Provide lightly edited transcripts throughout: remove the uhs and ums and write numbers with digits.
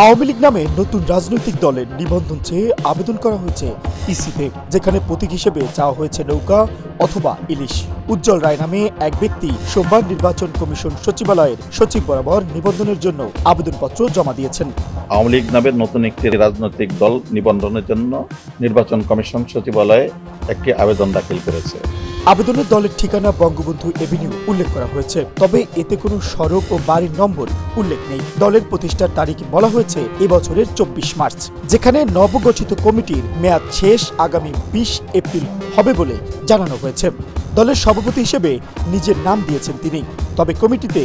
আওয়ামী লীগ নামে নতুন রাজনৈতিক দলের নিবন্ধন চেয়ে আবেদন করা হয়েছে ইসিতে, যেখানে প্রতীক হিসেবে চাওয়া হয়েছে নৌকা অথবা ইলিশ। উজ্জ্বল রায় নামে এক ব্যক্তি সোমবার নির্বাচন কমিশন সচিবালয়ের সচিব বরাবর নিবন্ধনের জন্য আবেদনপত্র জমা দিয়েছেন। আওয়ামী লীগ নামের নতুন একটি রাজনৈতিক দল নিবন্ধনের জন্য নির্বাচন কমিশন সচিবালয়ে একটি আবেদন দাখিল করেছে। আবেদনের দলের ঠিকানা বঙ্গবন্ধু এভিনিউ উল্লেখ করা হয়েছে, তবে এতে কোনো সড়ক ও বাড়ির নম্বর উল্লেখ নেই। দলের প্রতিষ্ঠার তারিখ বলা হয়েছে এবছরের 24 মার্চ, যেখানে নবগঠিত কমিটির মেয়াদ শেষ আগামী 20 এপ্রিল হবে বলে জানানো হয়েছে। দলের সভাপতি হিসেবে নিজের নাম দিয়েছেন তিনি, তবে কমিটিতে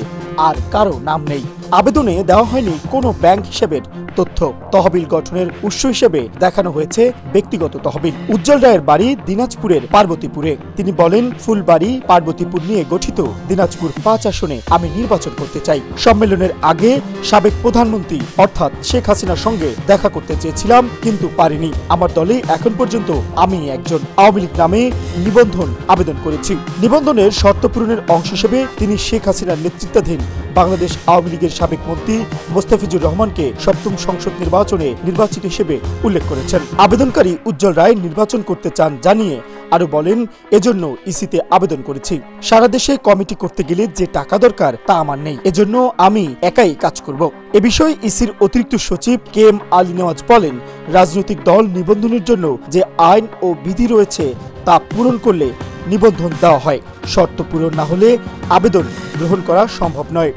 আর কারো নাম নেই। আবেদনে দেওয়া হয়নি কোনো ব্যাংক হিসেবের তথ্য। তহবিল গঠনের উৎস হিসেবে দেখানো হয়েছে ব্যক্তিগত তহবিল। উজ্জ্বল রায়ের বাড়ি দিনাজপুরের পার্বতীপুরে। তিনি বলেন, ফুলবাড়ি পার্বতীপুর নিয়ে গঠিত দিনাজপুর 5 আসনে আমি নির্বাচন করতে চাই। সম্মেলনের আগে সাবেক প্রধানমন্ত্রী অর্থাৎ শেখ হাসিনার সঙ্গে দেখা করতে চেয়েছিলাম, কিন্তু পারিনি। আমার দলে এখন পর্যন্ত আমি একজন আওয়ামী লীগ নামে নিবন্ধন আবেদন করেছি। নিবন্ধনের শর্ত পূরণের অংশ হিসেবে তিনি শেখ হাসিনার নেতৃত্বাধীন বাংলাদেশ আওয়ামী লীগের সাবেক মন্ত্রী মোস্তাফিজুর রহমানকে 7ম সংসদ নির্বাচনে নির্বাচিত হিসেবে উল্লেখ করেছেন। আবেদনকারী উজ্জ্বল রায় নির্বাচন করতে চান জানিয়ে আরো বলেন, এজন্য ইসিতে আবেদন করেছি। সারা দেশে কমিটি করতে গেলে যে টাকা দরকার তা আমার নেই, এজন্য আমি একাই কাজ করব। এ বিষয়ে ইসির অতিরিক্ত সচিব KM আলী নেওয়াজ বলেন, রাজনৈতিক দল নিবন্ধনের জন্য যে আইন ও বিধি রয়েছে তা পূরণ করলে নিবন্ধন দেওয়া হয়। শর্ত পূরণ না হলে আবেদন গ্রহণ করা সম্ভব নয়।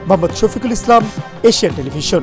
Mohammad Shafiqul Islam, Asian television.